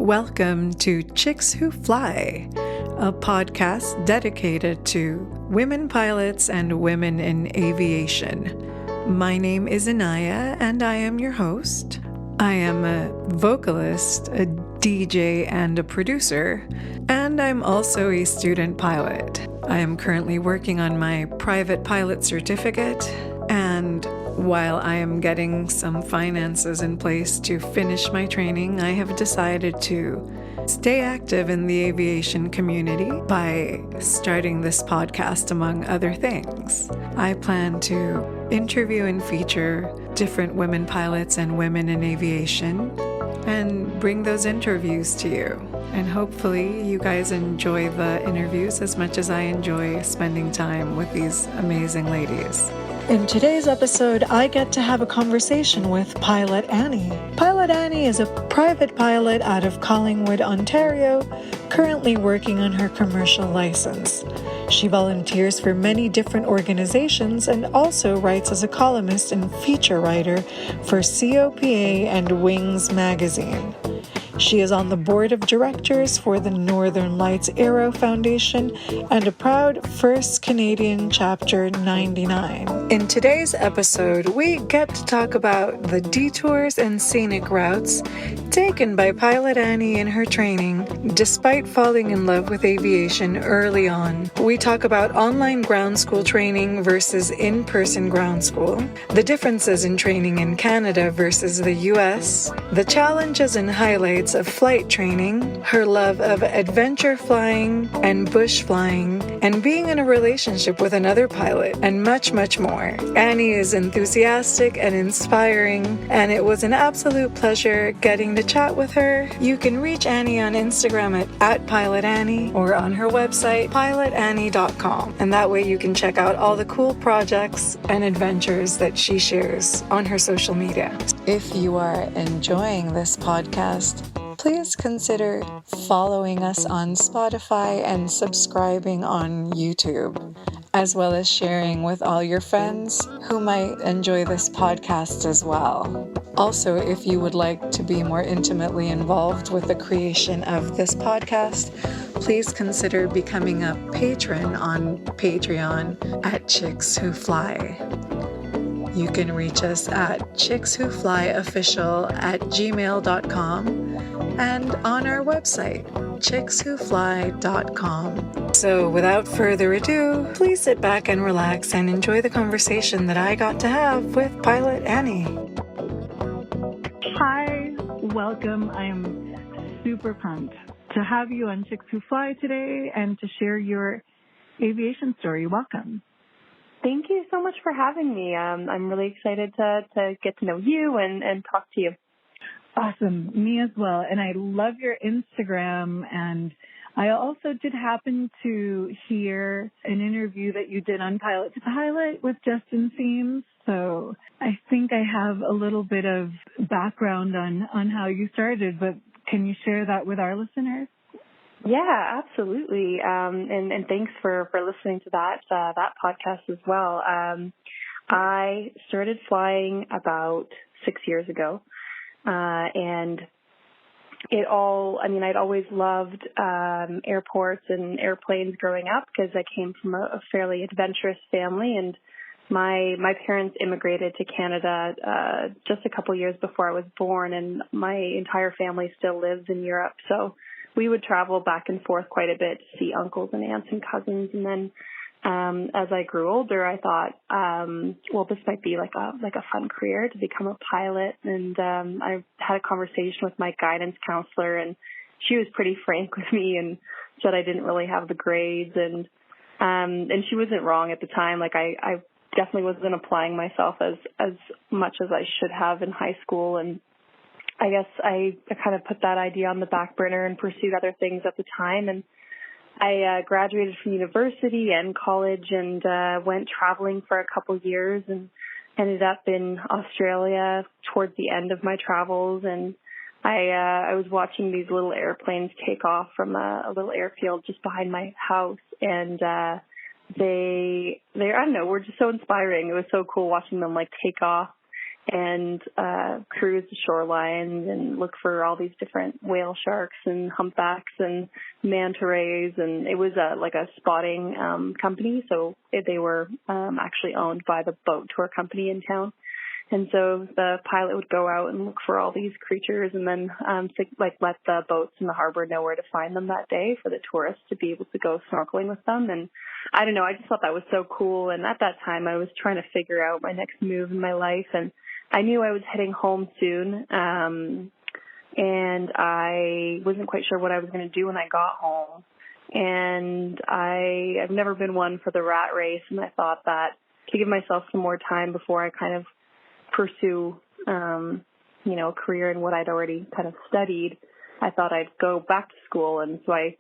Welcome to Chicks Who Fly, a podcast dedicated to women pilots and women in aviation. My name is Anaya, and I am your host. I am a vocalist, a DJ, and a producer, and I'm also a student pilot. I am currently working on my private pilot certificate, and while I am getting some finances in place to finish my training, I have decided to stay active in the aviation community by starting this podcast, among other things. I plan to interview and feature different women pilots and women in aviation and bring those interviews to you. And hopefully you guys enjoy the interviews as much as I enjoy spending time with these amazing ladies. In today's episode, I get to have a conversation with Pilot Annie. Pilot Annie is a private pilot out of Collingwood, Ontario, currently working on her commercial license. She volunteers for many different organizations and also writes as a columnist and feature writer for COPA and Wings magazine. She is on the board of directors for the Northern Lights Aero Foundation and a proud first Canadian Chapter 99. In today's episode, we get to talk about the detours and scenic routes taken by Pilot Annie in her training, despite falling in love with aviation early on. We talk about online ground school training versus in-person ground school, the differences in training in Canada versus the US, the challenges and highlights of flight training, her love of adventure flying and bush flying, and being in a relationship with another pilot, and much, much more. Annie is enthusiastic and inspiring, and it was an absolute pleasure getting to chat with her. You can reach Annie on Instagram at @PilotAnnie or on her website, pilotannie.com, and that way you can check out all the cool projects and adventures that she shares on her social media. If you are enjoying this podcast, please consider following us on Spotify and subscribing on YouTube, as well as sharing with all your friends who might enjoy this podcast as well. Also, if you would like to be more intimately involved with the creation of this podcast, please consider becoming a patron on Patreon at Chicks Who Fly. You can reach us at chickswhoflyofficial@gmail.com and on our website, chickswhofly.com. So without further ado, please sit back and relax and enjoy the conversation that I got to have with Pilot Annie. Hi, welcome. I'm super pumped to have you on Chicks Who Fly today and to share your aviation story. Welcome. Thank you so much for having me. I'm really excited to get to know you and talk to you. Awesome. Me as well. And I love your Instagram. And I also did happen to hear an interview that you did on Pilot to Pilot with Justin Seams. So I think I have a little bit of background on how you started, but can you share that with our listeners? Yeah, absolutely. And thanks for listening to that podcast as well. I started flying about 6 years ago. And I'd always loved airports and airplanes growing up because I came from a fairly adventurous family, and my parents immigrated to Canada just a couple years before I was born, and my entire family still lives in Europe. So we would travel back and forth quite a bit to see uncles and aunts and cousins. And then as I grew older, I thought, this might be like a fun career to become a pilot. And I had a conversation with my guidance counselor, and she was pretty frank with me and said I didn't really have the grades. And she wasn't wrong at the time. Like I definitely wasn't applying myself as much as I should have in high school. And I guess I kind of put that idea on the back burner and pursued other things at the time. And I graduated from university and college and went traveling for a couple years and ended up in Australia towards the end of my travels. And I was watching these little airplanes take off from a little airfield just behind my house. And they I don't know, were just so inspiring. It was so cool watching them like take off and cruise the shorelines and look for all these different whale sharks and humpbacks and manta rays. And it was like a spotting company, so they were actually owned by the boat tour company in town. And so the pilot would go out and look for all these creatures, and then let the boats in the harbor know where to find them that day for the tourists to be able to go snorkeling with them. And I don't know, I just thought that was so cool. And at that time, I was trying to figure out my next move in my life, and I knew I was heading home soon, and I wasn't quite sure what I was going to do when I got home. And I've never been one for the rat race, and I thought that to give myself some more time before I kind of pursue, a career in what I'd already kind of studied, I thought I'd go back to school. And so I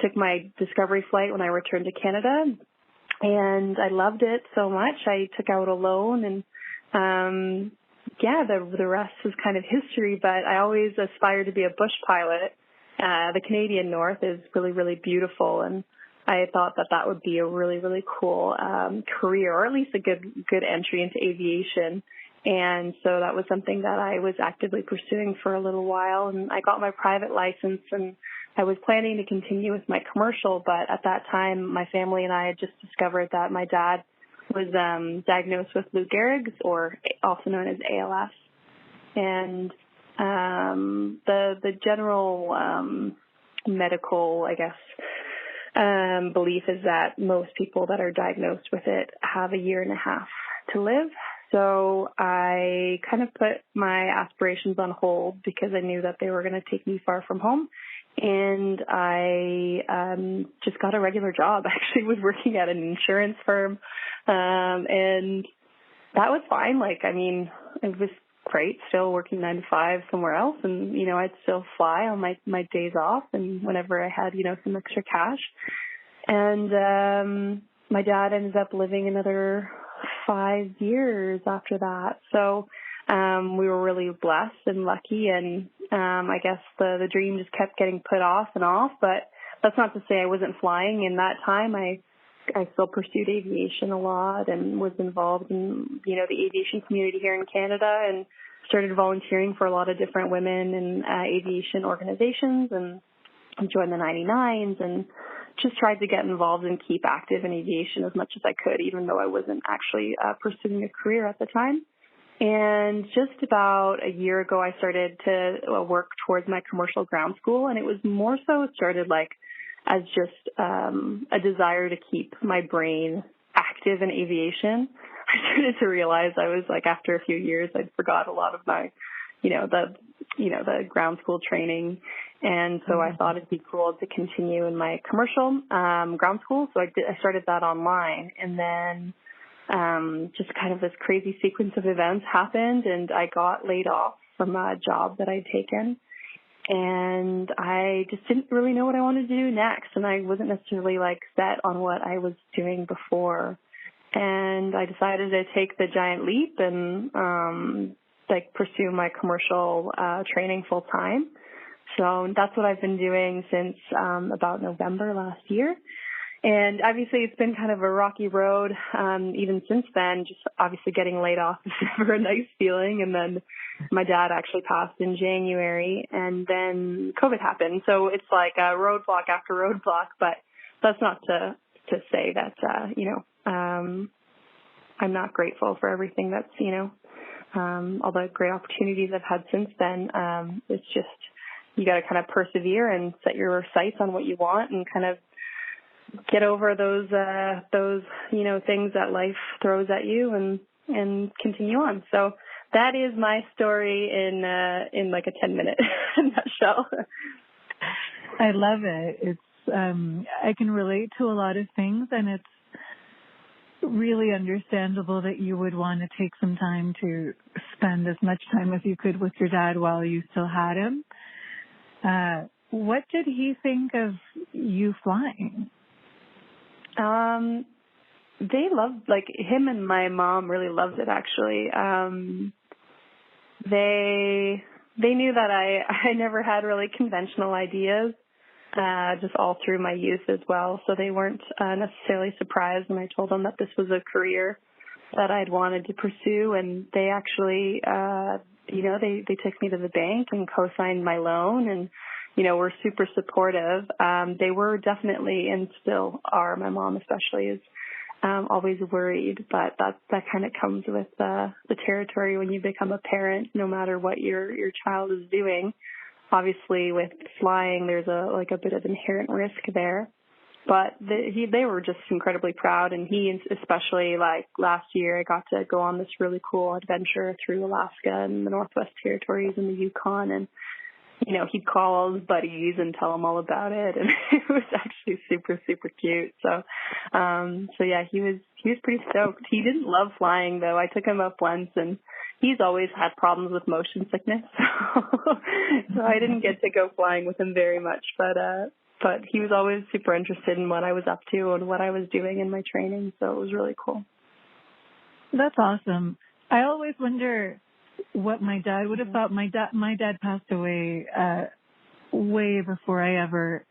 took my discovery flight when I returned to Canada, and I loved it so much. I took out a loan, and the rest is kind of history. But I always aspired to be a bush pilot. The Canadian North is really, really beautiful, and I thought that would be a really, really cool career, or at least a good entry into aviation. And so that was something that I was actively pursuing for a little while. And I got my private license, and I was planning to continue with my commercial. But at that time, my family and I had just discovered that my dad was diagnosed with Lou Gehrig's, or also known as ALS. And the general medical, I guess, belief is that most people that are diagnosed with it have a year and a half to live. So I kind of put my aspirations on hold because I knew that they were going to take me far from home. And I just got a regular job. Actually, was working at an insurance firm, and that was fine. It was great. Still working 9 to 5 somewhere else, and I'd still fly on my days off, and whenever I had some extra cash. And my dad ended up living another 5 years after that. So we were really blessed and lucky, and I guess the dream just kept getting put off and off. But that's not to say I wasn't flying. In that time, I still pursued aviation a lot and was involved in the aviation community here in Canada, and started volunteering for a lot of different women and aviation organizations, and joined the 99s, and just tried to get involved and keep active in aviation as much as I could, even though I wasn't actually pursuing a career at the time. And just about a year ago, I started to work towards my commercial ground school, and it was more so started as just a desire to keep my brain active in aviation. I started to realize I was after a few years, I'd forgot a lot of my, the ground school training. And so I thought it'd be cool to continue in my commercial ground school. So I started that online, and then just kind of this crazy sequence of events happened, and I got laid off from a job that I'd taken. And I just didn't really know what I wanted to do next. And I wasn't necessarily set on what I was doing before. And I decided to take the giant leap and pursue my commercial training full time. So that's what I've been doing since about November last year. And obviously it's been kind of a rocky road even since then. Just obviously getting laid off is never a nice feeling. And then my dad actually passed in January, and then COVID happened. So it's like a roadblock after roadblock. But that's not to say that, I'm not grateful for everything that's, all the great opportunities I've had since then. It's just, you got to kind of persevere and set your sights on what you want, and kind of get over those things that life throws at you, and continue on. So that is my story in a 10-minute nutshell. I love it. It's I can relate to a lot of things, and it's really understandable that you would want to take some time to spend as much time as you could with your dad while you still had him. What did he think of you flying? They loved, him and my mom really loved it, actually. They knew that I never had really conventional ideas, just all through my youth as well. So they weren't necessarily surprised when I told them that this was a career that I'd wanted to pursue, and they actually, they took me to the bank and co-signed my loan, and, were super supportive. They were definitely, and still are, my mom especially is always worried, but that kind of comes with the territory when you become a parent, no matter what your child is doing. Obviously, with flying, there's a bit of inherent risk there. But they were just incredibly proud, and he especially, like last year, I got to go on this really cool adventure through Alaska and the Northwest Territories and the Yukon, and he'd call all his buddies and tell them all about it, and it was actually super, super cute. So yeah, he was pretty stoked. He didn't love flying though. I took him up once, and he's always had problems with motion sickness, so I didn't get to go flying with him very much, but he was always super interested in what I was up to and what I was doing in my training, so it was really cool. That's awesome. I always wonder what my dad would have thought. My dad passed away way before I ever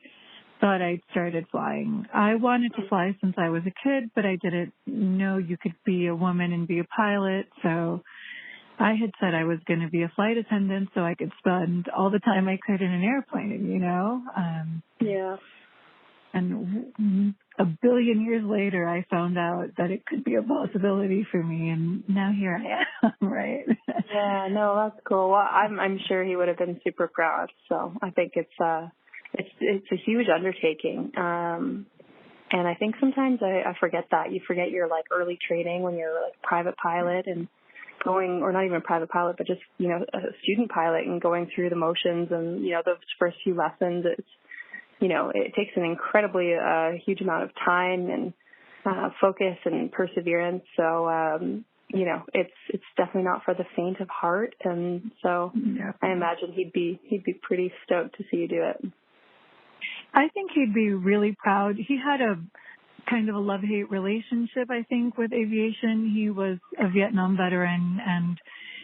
thought I'd started flying. I wanted to fly since I was a kid, but I didn't know you could be a woman and be a pilot, so I had said I was going to be a flight attendant so I could spend all the time I could in an airplane, Yeah. And a billion years later, I found out that it could be a possibility for me, and now here I am, right? Yeah, no, that's cool. Well, I'm sure he would have been super proud. So I think it's a huge undertaking. And I think sometimes I forget that. You forget your early training when you're private pilot and going, or not even a private pilot, but just, a student pilot and going through the motions and, those first few lessons. It's, it takes an incredibly huge amount of time and focus and perseverance. So, it's definitely not for the faint of heart. And so I imagine he'd be pretty stoked to see you do it. I think he'd be really proud. He had a kind of a love-hate relationship, I think, with aviation. He was a Vietnam veteran, and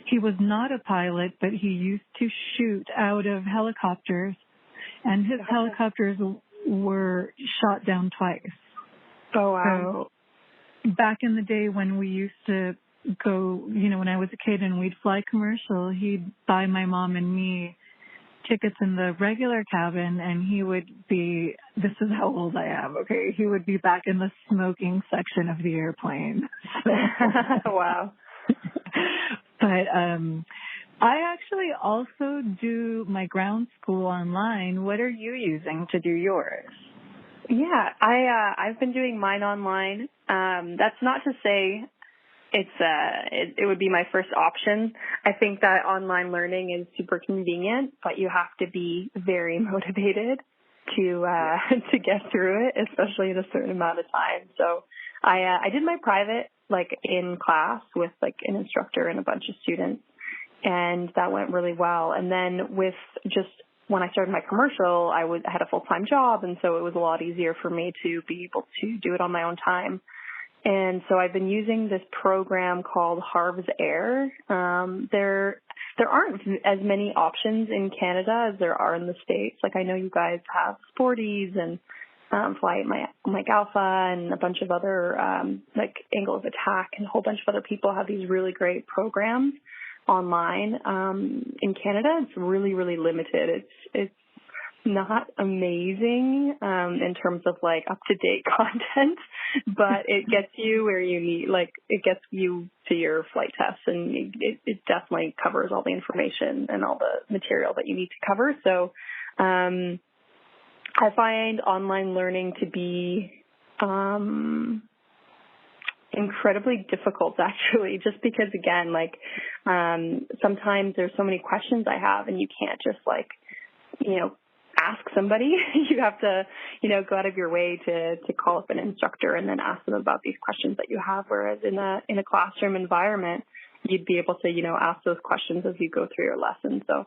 he was not a pilot, but he used to shoot out of helicopters, and his helicopters were shot down twice. Oh, wow. So back in the day when we used to go, when I was a kid and we'd fly commercial, he'd buy my mom and me tickets in the regular cabin, and he would be, this is how old I am, okay? He would be back in the smoking section of the airplane. So, wow. But I actually also do my ground school online. What are you using to do yours? Yeah, I've been doing mine online. That's not to say it would be my first option. I think that online learning is super convenient, but you have to be very motivated to get through it, especially in a certain amount of time. So I did my private in class with an instructor and a bunch of students, and that went really well. And then with just when I started my commercial, I had a full-time job, and so it was a lot easier for me to be able to do it on my own time. And so I've been using this program called Harv's Air. There aren't as many options in Canada as there are in the States. I know you guys have Sporties and Fly Mike Alpha and a bunch of other Angle of Attack, and a whole bunch of other people have these really great programs online. In Canada, it's really, really limited. It's not amazing in terms of up-to-date content, but it gets you where you need, it gets you to your flight tests, and it definitely covers all the information and all the material that you need to cover. So I find online learning to be incredibly difficult, actually, just because, again, sometimes there's so many questions I have, and you can't just ask somebody. You have to, go out of your way to call up an instructor and then ask them about these questions that you have. Whereas in a classroom environment, you'd be able to, ask those questions as you go through your lesson. So,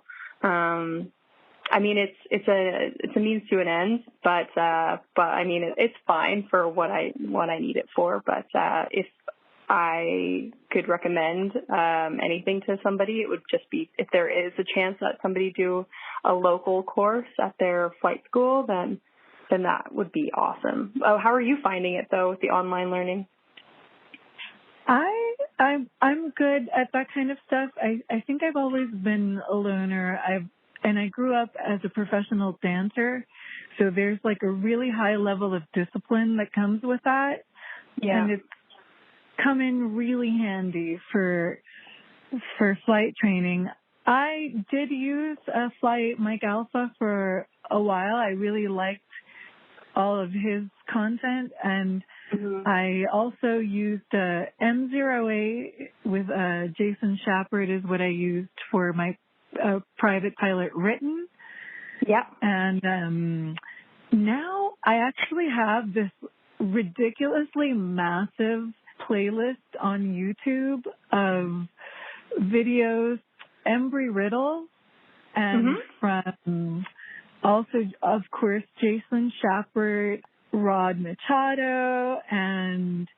it's a means to an end, but it's fine for what I need it for. But if I could recommend anything to somebody, it would just be if there is a chance that somebody do a local course at their flight school, then that would be awesome. Oh, how are you finding it though with the online learning? I I'm good at that kind of stuff. I think I've always been a loner. I grew up as a professional dancer, so there's like a really high level of discipline that comes with that. Yeah. And it's come in really handy for flight training. I did use Flight Mike Alpha for a while. I really liked all of his content, and I also used M08 with Jason Shepard is what I used for my private pilot written. Yeah. And now I actually have this ridiculously massive playlist on YouTube of videos, Embry Riddle, and from also, of course, Jason Shepard, Rod Machado, and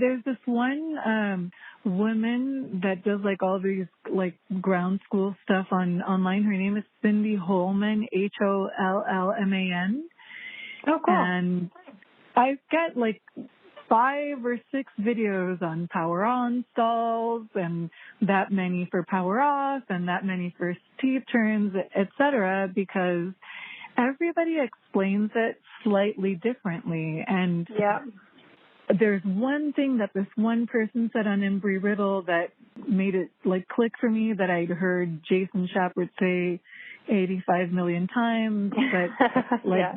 there's this one woman that does like all these like ground school stuff online. Her name is Cindy Holman, Hollman. Oh, cool. And I've got like 5 or 6 videos on power on stalls, and that many for power off, and that many for steep turns, etc., because everybody explains it slightly differently. And there's one thing that this one person said on Embry Riddle that made it like click for me, that I'd heard Jason Shepard say 85 million times, but like,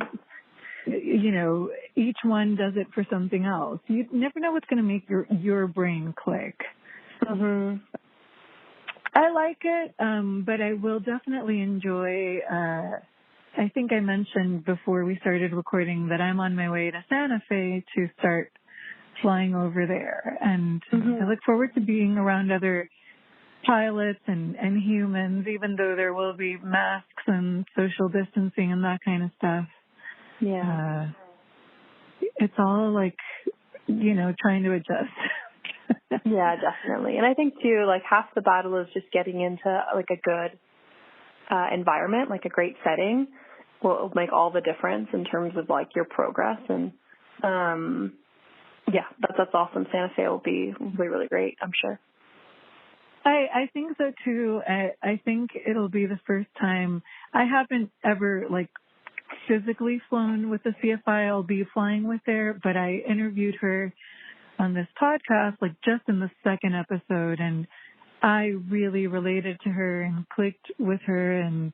you know, each one does it for something else. You never know what's going to make your brain click. I like it, but I will definitely enjoy, I think I mentioned before we started recording that I'm on my way to Santa Fe to start flying over there. And I look forward to being around other pilots and humans, even though there will be masks and social distancing and that kind of stuff. Yeah. It's all like, you know, trying to adjust. Yeah, definitely. And I think too, like half the battle is just getting into like a good environment, like a great setting will make all the difference in terms of like your progress. And that's awesome. Santa Fe will be really great, I'm sure. I think so too. I think it'll be the first time. I haven't ever like physically flown with the CFI I'll be flying with there, but I interviewed her on this podcast like just in the second episode, and I really related to her and clicked with her, and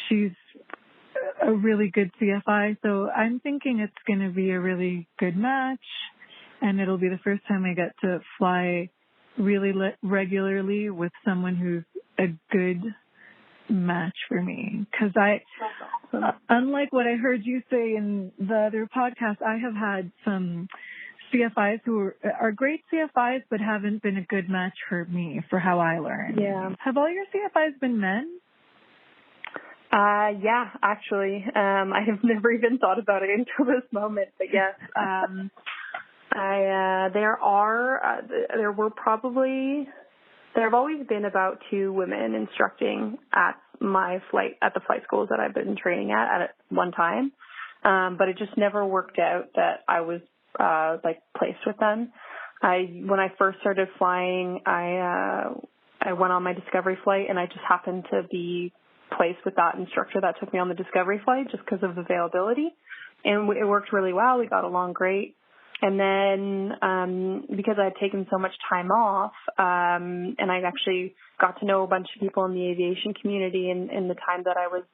she's a really good CFI, so I'm thinking it's going to be a really good match, and it'll be the first time I get to fly really regularly with someone who's a good match for me. Because unlike what I heard you say in the other podcast, I have had some CFIs who are great CFIs but haven't been a good match for me for how I learn. Yeah. Have all your CFIs been men? Yeah, actually. I have never even thought about it until this moment, but yes. There have always been about 2 women instructing at the flight schools that I've been training at one time. But it just never worked out that I was, placed with them. When I first started flying, I went on my discovery flight, and I just happened to be placed with that instructor that took me on the discovery flight just because of availability. And it worked really well. We got along great. And then because I had taken so much time off, and I actually got to know a bunch of people in the aviation community in the time that I was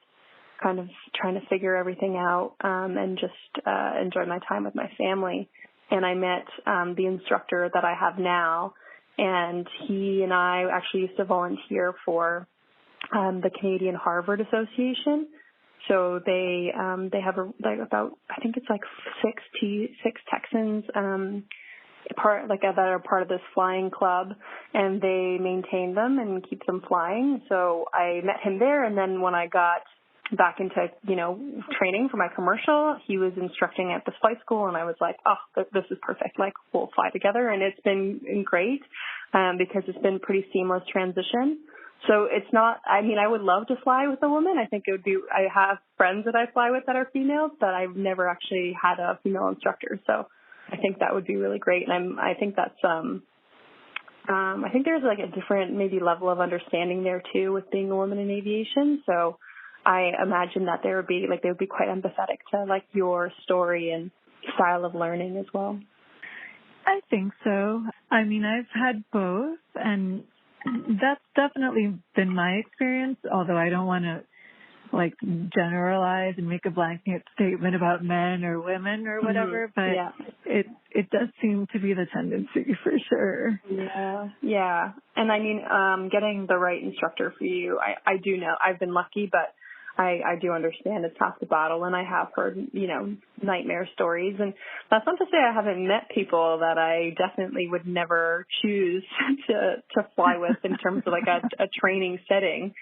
kind of trying to figure everything out and just enjoy my time with my family. And I met the instructor that I have now, and he and I actually used to volunteer for the Canadian Harvard Association. So they have about, I think it's like 6 Texans that are part of this flying club, and they maintain them and keep them flying. So I met him there, and then when I got back into training for my commercial, he was instructing at this flight school, and I was like, oh, this is perfect. Like, we'll fly together, and it's been great because it's been pretty seamless transition. So it's not, I would love to fly with a woman. I think it would be, I have friends that I fly with that are females, but I've never actually had a female instructor. So I think that would be really great. And I think that's I think there's like a different maybe level of understanding there too with being a woman in aviation. So I imagine that they would be quite empathetic to like your story and style of learning as well. I think so. I mean, I've had both, and that's definitely been my experience, although I don't want to like generalize and make a blanket statement about men or women or whatever, but yeah. it does seem to be the tendency for sure. Yeah. And I mean, getting the right instructor for you, I do know. I've been lucky, but I do understand it's half the battle, and I have heard, nightmare stories. And that's not to say I haven't met people that I definitely would never choose to fly with in terms of like a training setting.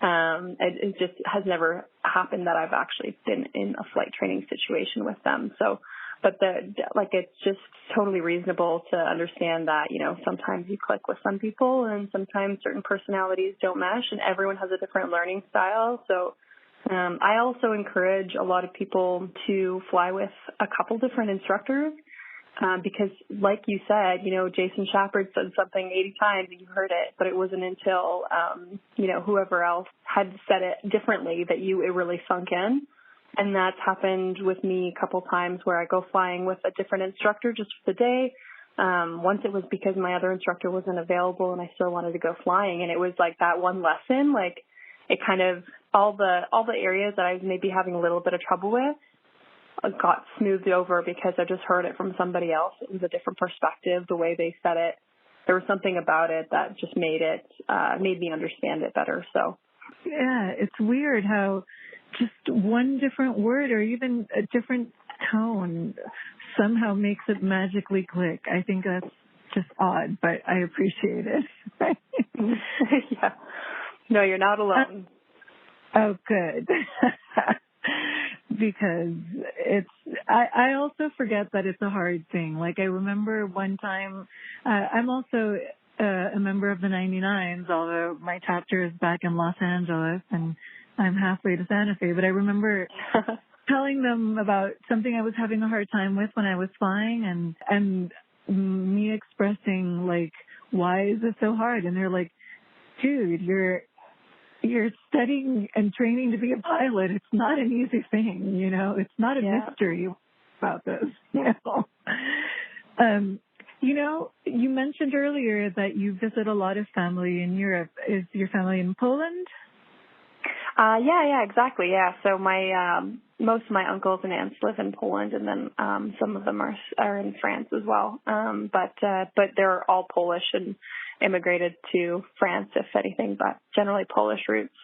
It just has never happened that I've actually been in a flight training situation with them. So, but it's just totally reasonable to understand that, sometimes you click with some people and sometimes certain personalities don't mesh, and everyone has a different learning style. So, I also encourage a lot of people to fly with a couple different instructors. Because like you said, Jason Shepard said something 80 times and you heard it, but it wasn't until, whoever else had said it differently that it really sunk in. And that's happened with me a couple times where I go flying with a different instructor just for the day. Once it was because my other instructor wasn't available and I still wanted to go flying. And it was like that one lesson, like it kind of, all the areas that I was maybe having a little bit of trouble with, got smoothed over because I just heard it from somebody else. It was a different perspective, the way they said it. There was something about it that just made me understand it better. So, yeah, it's weird how just one different word or even a different tone somehow makes it magically click. I think that's just odd, but I appreciate it. Yeah. No, you're not alone. Oh, good. Because I also forget that it's a hard thing. Like I remember one time, I'm also a member of the 99s, although my chapter is back in Los Angeles and I'm halfway to Santa Fe, but I remember telling them about something I was having a hard time with when I was flying and me expressing like, why is it so hard? And they're like, dude, you're studying and training to be a pilot. It's not an easy thing, It's not a mystery about this, You mentioned earlier that you visit a lot of family in Europe. Is your family in Poland? Yeah, exactly. Yeah. So my most of my uncles and aunts live in Poland, and then some of them are in France as well. But they're all Polish and immigrated to France, if anything, but generally Polish roots.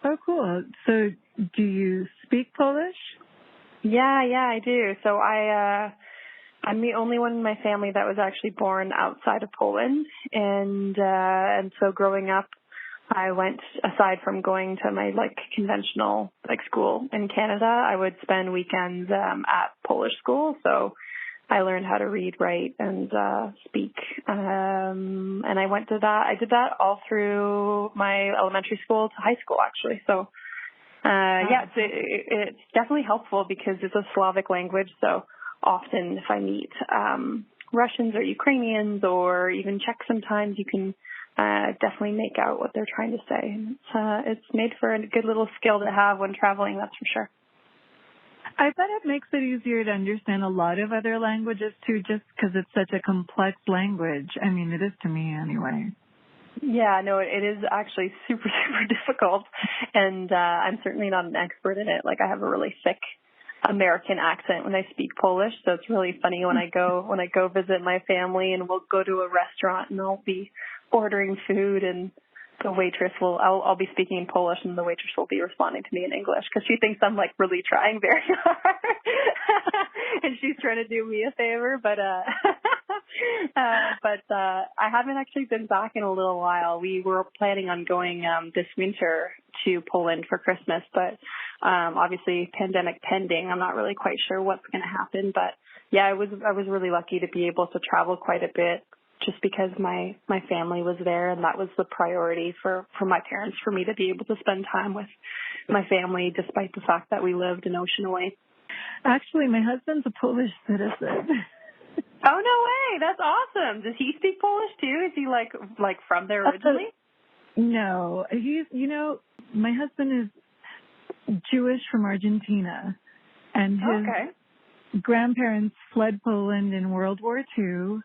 Oh, cool. So do you speak Polish? Yeah, I do. So I'm the only one in my family that was actually born outside of Poland, and so growing up, I went, aside from going to my conventional school in Canada, I would spend weekends at Polish school. So I learned how to read, write, and speak. And I went to that. I did that all through my elementary school to high school, actually. So it's definitely helpful because it's a Slavic language. So often if I meet Russians or Ukrainians or even Czech sometimes, you can definitely make out what they're trying to say. It's made for a good little skill to have when traveling, that's for sure. I bet it makes it easier to understand a lot of other languages too, just because it's such a complex language. I mean, it is to me anyway. Yeah, no, it is actually super, super difficult. And I'm certainly not an expert in it. I have a really thick American accent when I speak Polish, so it's really funny when I go visit my family and we'll go to a restaurant and I'll be ordering food and the waitress I'll be speaking in Polish and the waitress will be responding to me in English because she thinks I'm really trying very hard and she's trying to do me a favor, but I haven't actually been back in a little while. We were planning on going this winter to Poland for Christmas, but obviously pandemic pending, I'm not really quite sure what's going to happen, but yeah, I was really lucky to be able to travel quite a bit just because my family was there, and that was the priority for my parents, for me to be able to spend time with my family despite the fact that we lived an ocean away. Actually, my husband's a Polish citizen. Oh, no way. That's awesome. Does he speak Polish too? Is he like from there originally? No, my husband is Jewish from Argentina, and his grandparents fled Poland in World War II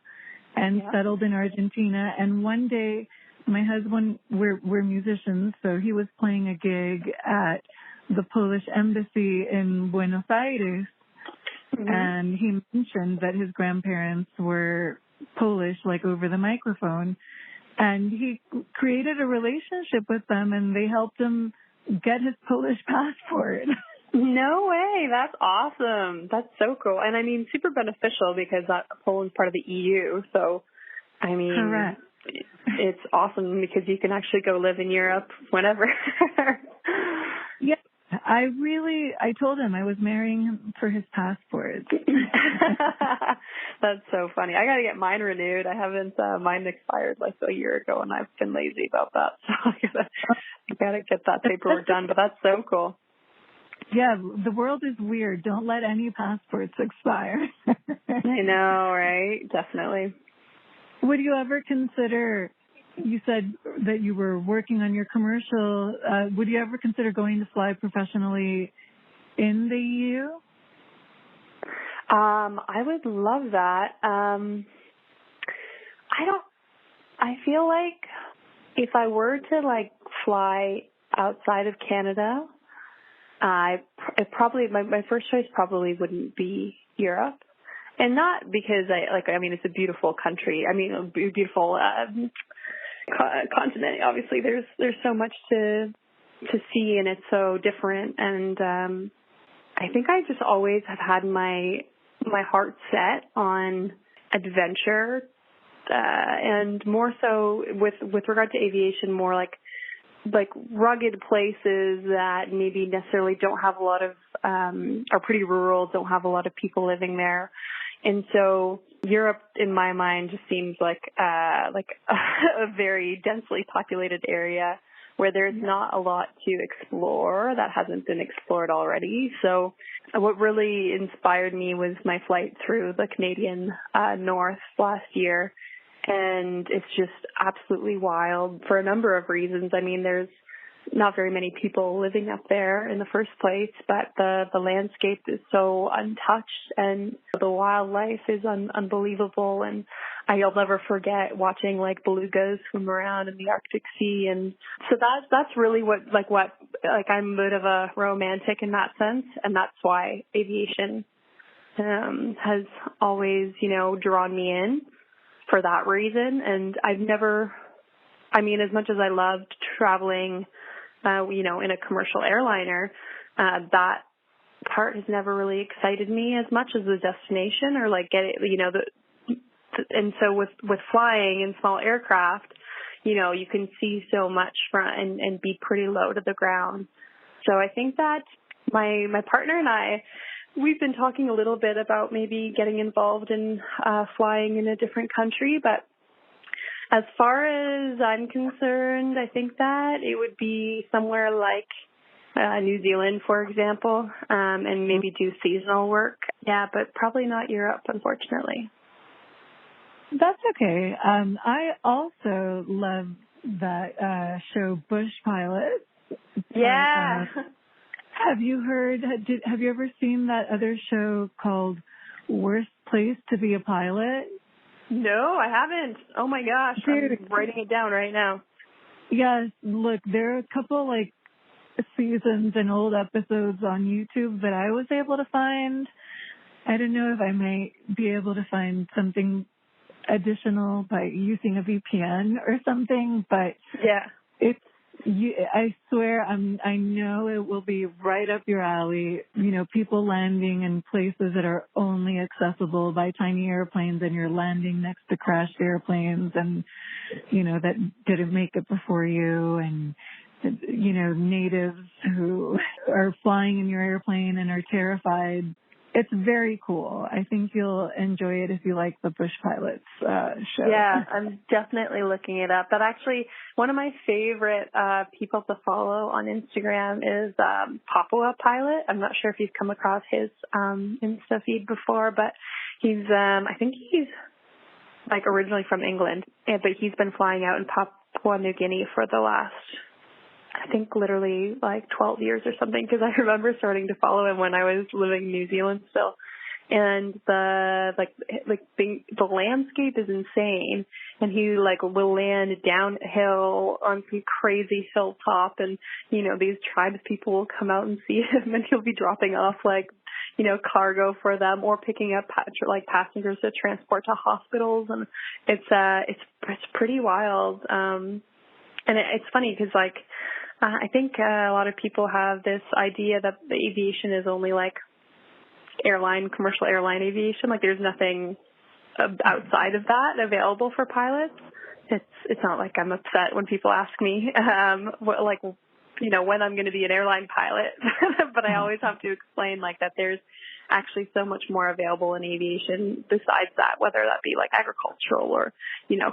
and settled in Argentina. And one day, my husband, we're musicians, so he was playing a gig at the Polish embassy in Buenos Aires, and he mentioned that his grandparents were Polish, like over the microphone, and he created a relationship with them, and they helped him get his Polish passport. No way. That's awesome. That's so cool. And I mean, super beneficial because Poland's part of the EU. So, I mean, correct. It's awesome because you can actually go live in Europe whenever. Yeah. I told him I was marrying him for his passport. That's so funny. I got to get mine renewed. I haven't, mine expired like a year ago and I've been lazy about that. So I got to get that paperwork done, but that's so cool. Yeah, the world is weird. Don't let any passports expire. I know, right? Definitely. Would you ever consider, you said that you were working on your commercial, would you ever consider going to fly professionally in the EU? I would love that. I feel like if I were to like fly outside of Canada, my first choice probably wouldn't be Europe. And not because it's a beautiful country. I mean, a beautiful continent. Obviously, there's so much to see, and it's so different. And I think I just always have had my heart set on adventure, and more so with regard to aviation, more like rugged places that maybe necessarily don't have a lot of are pretty rural, don't have a lot of people living there. And so Europe, in my mind, just seems like a very densely populated area where there's not a lot to explore that hasn't been explored already. So what really inspired me was my flight through the Canadian North last year. And it's just absolutely wild for a number of reasons. I mean, there's not very many people living up there in the first place, but the landscape is so untouched and the wildlife is unbelievable. And I'll never forget watching like belugas swim around in the Arctic Sea. And so that's really what I'm a bit of a romantic in that sense. And that's why aviation has always, drawn me in for that reason. And as much as I loved traveling, in a commercial airliner, that part has never really excited me as much as the destination or and so with flying in small aircraft, you can see so much and be pretty low to the ground. So I think that my partner and I, we've been talking a little bit about maybe getting involved in flying in a different country, but as far as I'm concerned, I think that it would be somewhere like New Zealand, for example, and maybe do seasonal work. Yeah, but probably not Europe, unfortunately. That's okay. I also love that show Bush Pilot. Yeah. Have you ever seen that other show called Worst Place to Be a Pilot? No, I haven't. Oh my gosh, I'm writing it down right now. Yes, look, there are a couple seasons and old episodes on YouTube that I was able to find. I don't know if I might be able to find something additional by using a VPN or something, but yeah, I swear I know it will be right up your alley. People landing in places that are only accessible by tiny airplanes, and you're landing next to crashed airplanes and, that didn't make it before you, and, natives who are flying in your airplane and are terrified. It's very cool. I think you'll enjoy it if you like the Bush Pilots show. Yeah, I'm definitely looking it up. But actually, one of my favorite people to follow on Instagram is Papua Pilot. I'm not sure if you've come across his Insta feed before, but I think he's like originally from England, but he's been flying out in Papua New Guinea for the last, I think, literally like 12 years or something, because I remember starting to follow him when I was living in New Zealand still. And the landscape is insane, and he like will land downhill on some crazy hilltop, and these tribes people will come out and see him, and he'll be dropping off like cargo for them, or picking up passengers to transport to hospitals, and it's pretty wild. And it's funny because like I think a lot of people have this idea that the aviation is only like commercial airline aviation. Like there's nothing outside of that available for pilots. It's not like I'm upset when people ask me when I'm going to be an airline pilot, but I always have to explain like that there's actually so much more available in aviation besides that, whether that be like agricultural or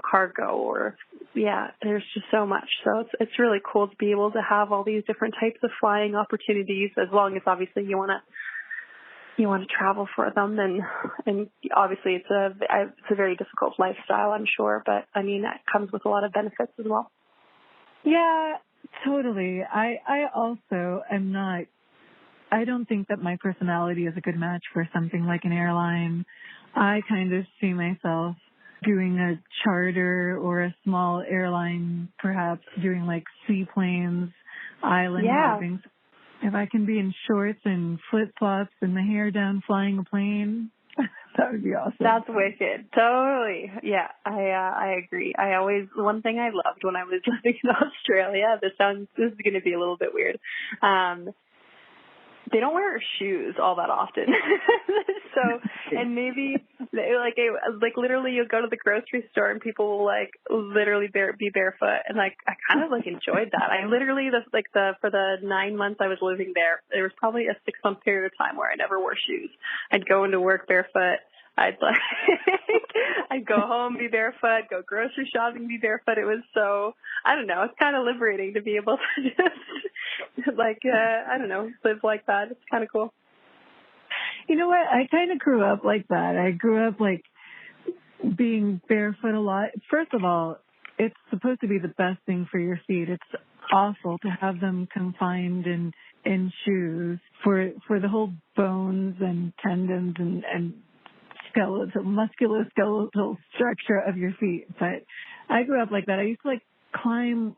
cargo, or there's just so much. So it's really cool to be able to have all these different types of flying opportunities, as long as obviously you want to travel for them, and obviously it's a very difficult lifestyle, I'm sure, but I mean that comes with a lot of benefits as well. Yeah, totally. I also am not. I don't think that my personality is a good match for something like an airline. I kind of see myself doing a charter or a small airline, perhaps doing like seaplanes, island hopping. If I can be in shorts and flip-flops and my hair down flying a plane, that would be awesome. That's wicked. Totally. Yeah, I agree. One thing I loved when I was living in Australia, this is going to be a little bit weird. They don't wear shoes all that often. So, and maybe literally you'll go to the grocery store and people will like literally be barefoot. And like, I kind of like enjoyed that. I literally for the 9 months I was living there was probably a 6-month period of time where I never wore shoes. I'd go into work barefoot. I'd go home, be barefoot, go grocery shopping, be barefoot. It was so, I don't know, it's kind of liberating to be able to just live like that. It's kind of cool. You know what? I kind of grew up like that. I grew up like being barefoot a lot. First of all, it's supposed to be the best thing for your feet. It's awful to have them confined in shoes for the whole bones and tendons and musculoskeletal structure of your feet. But I grew up like that. I used to like climb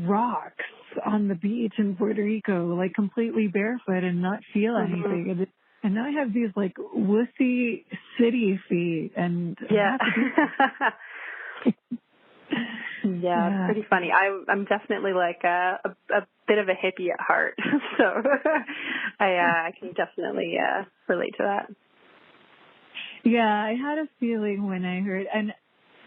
rocks on the beach in Puerto Rico, like completely barefoot and not feel anything. And now I have these like wussy city feet, and It's pretty funny. I'm definitely like a bit of a hippie at heart, so I can definitely relate to that. Yeah, I had a feeling when I heard, and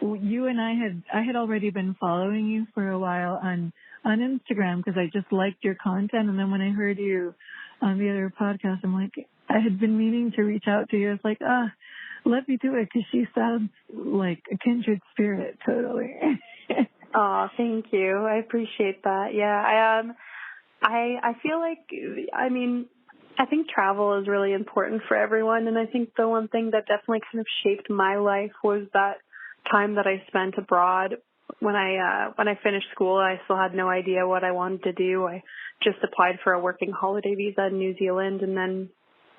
you and I had already been following you for a while on Instagram because I just liked your content. And then when I heard you on the other podcast, I'm like, I had been meaning to reach out to you. It's like, let me do it because she sounds like a kindred spirit, totally. Oh, thank you. I appreciate that. Yeah, I feel like, I think travel is really important for everyone, and I think the one thing that definitely kind of shaped my life was that time that I spent abroad. When I finished school, I still had no idea what I wanted to do. I just applied for a working holiday visa in New Zealand, and then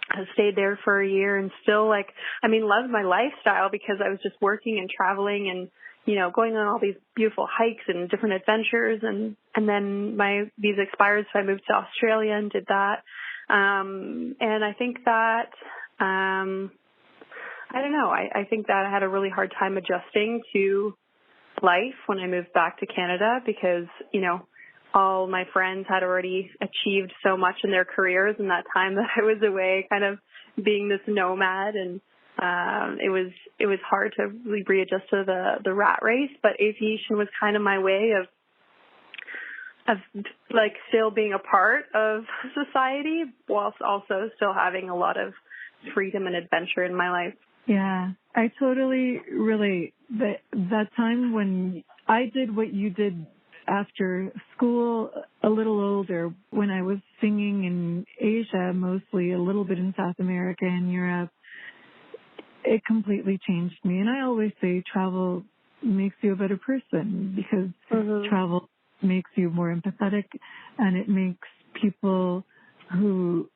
I stayed there for a year, and still loved my lifestyle because I was just working and traveling and going on all these beautiful hikes and different adventures, and then my visa expired, so I moved to Australia and did that. And I think that, I think that I had a really hard time adjusting to life when I moved back to Canada because, all my friends had already achieved so much in their careers in that time that I was away kind of being this nomad, and it was hard to really readjust to the rat race, but aviation was kind of my way of like still being a part of society whilst also still having a lot of freedom and adventure in my life. Yeah, I totally relate. That time when I did what you did after school, a little older, when I was singing in Asia, mostly a little bit in South America and Europe, it completely changed me. And I always say travel makes you a better person because travel makes you more empathetic, and it makes people who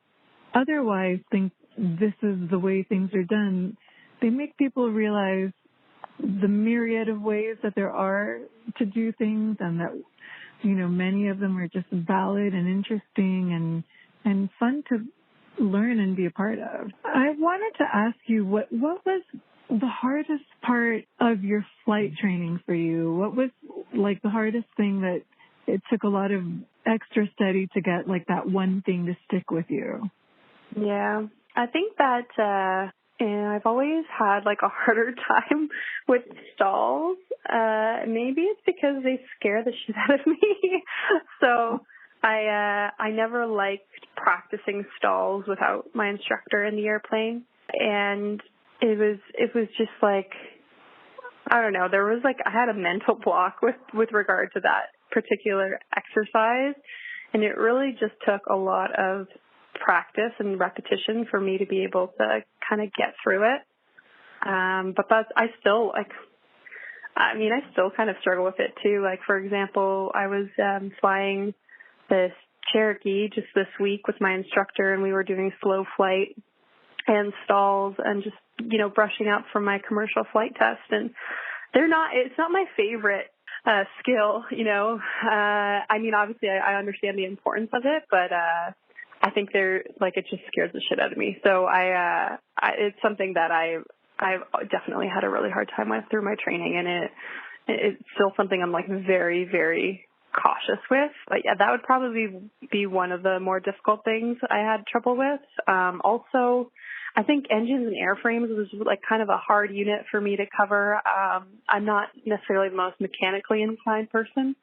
otherwise think this is the way things are done, they make people realize the myriad of ways that there are to do things, and that, you know, many of them are just valid and interesting and fun to learn and be a part of. I wanted to ask you, what was the hardest part of your flight training for you? What was like the hardest thing that it took a lot of extra study to get like that one thing to stick with you? Yeah, I think that I've always had like a harder time with stalls. Maybe it's because they scare the shit out of me. So I never liked practicing stalls without my instructor in the airplane, and it was just like, I don't know, there was like, I had a mental block with regard to that particular exercise, and it really just took a lot of practice and repetition for me to be able to kind of get through it. But I still kind of struggle with it too. Like, for example, I was flying this Cherokee just this week with my instructor, and we were doing slow flight and stalls and just, you know, brushing up from my commercial flight test. And it's not my favorite skill, you know. I mean, obviously I understand the importance of it, but I think it just scares the shit out of me. So it's something that I've definitely had a really hard time with through my training, and it's still something I'm like very, very cautious with. But yeah, that would probably be one of the more difficult things I had trouble with. Also, I think engines and airframes was like kind of a hard unit for me to cover. I'm not necessarily the most mechanically inclined person.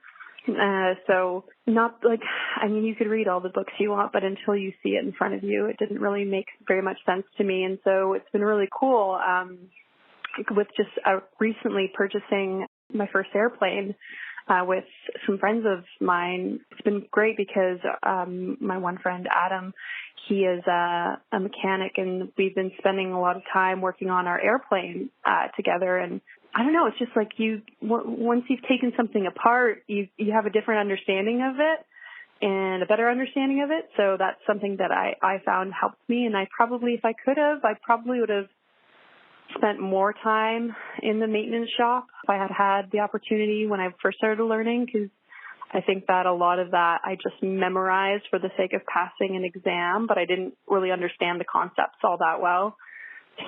So not like, I mean, you could read all the books you want, but until you see it in front of you, it didn't really make very much sense to me. And so it's been really cool with just recently purchasing my first airplane with some friends of mine. It's been great because my one friend, Adam, he is a mechanic, and we've been spending a lot of time working on our airplane together. And I don't know, it's just like once you've taken something apart, you have a different understanding of it and a better understanding of it. So that's something that I found helped me. And I probably, if I could have, I probably would have spent more time in the maintenance shop if I had had the opportunity when I first started learning, because I think that a lot of that I just memorized for the sake of passing an exam, but I didn't really understand the concepts all that well.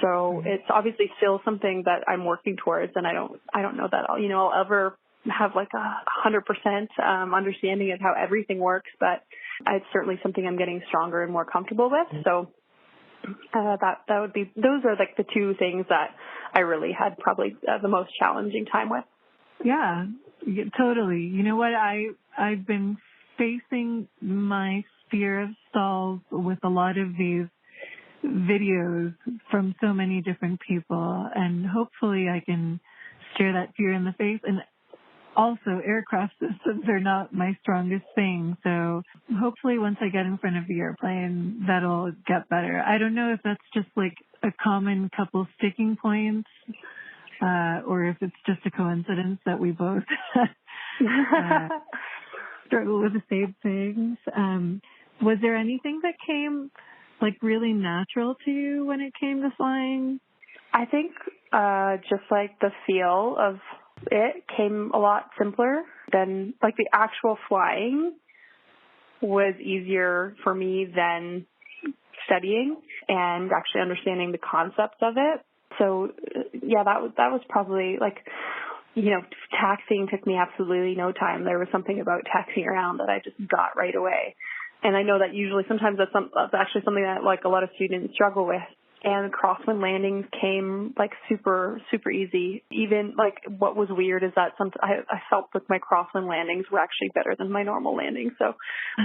So it's obviously still something that I'm working towards, and I don't know that I'll ever have like 100% understanding of how everything works, but it's certainly something I'm getting stronger and more comfortable with. So that would be, those are like the two things that I really had probably the most challenging time with. Yeah, totally. You know what? I've been facing my fear of stalls with a lot of these videos from so many different people, and hopefully I can stare that fear in the face. And also, aircraft systems are not my strongest thing, so hopefully once I get in front of the airplane, that'll get better. I don't know if that's just like a common couple sticking points, or if it's just a coincidence that we both struggle with the same things. Was there anything that came like really natural to you when it came to flying? I think just like the feel of it came a lot simpler than like the actual flying was easier for me than studying and actually understanding the concepts of it. So yeah, that was probably like, you know, taxiing took me absolutely no time. There was something about taxiing around that I just got right away. And I know that usually sometimes that's actually something that like a lot of students struggle with. And crosswind landings came like super, super easy. Even like what was weird is that I felt like my crosswind landings were actually better than my normal landings. So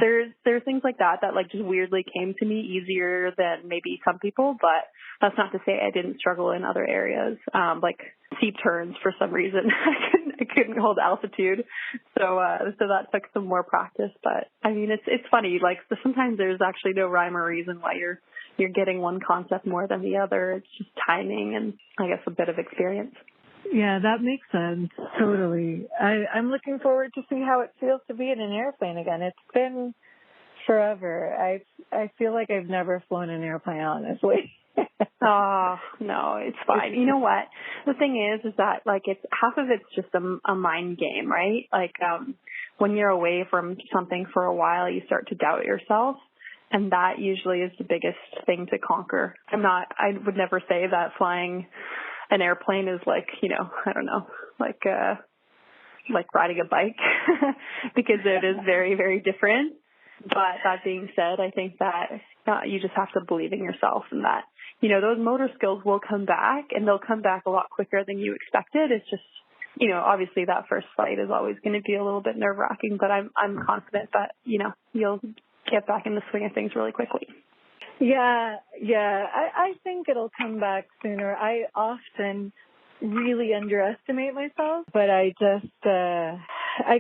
there's things like that like just weirdly came to me easier than maybe some people, but that's not to say I didn't struggle in other areas. Like steep turns for some reason. I couldn't hold altitude. So that took some more practice. But I mean, it's funny. Like sometimes there's actually no rhyme or reason why you're you're getting one concept more than the other. It's just timing and I guess a bit of experience. Yeah, that makes sense. Totally. I'm looking forward to see how it feels to be in an airplane again. It's been forever. I feel like I've never flown an airplane, honestly. Oh, no, it's fine. You know what? The thing is that like it's half of it's just a mind game, right? Like when you're away from something for a while, you start to doubt yourself. And that usually is the biggest thing to conquer. I would never say that flying an airplane is like, I don't know, like riding a bike because it is very, very different. But that being said, I think that you just have to believe in yourself and that, those motor skills will come back and they'll come back a lot quicker than you expected. It's just, obviously that first flight is always going to be a little bit nerve wracking, but I'm confident that, you'll get back in the swing of things really quickly. Yeah. I think it'll come back sooner. I often really underestimate myself, but I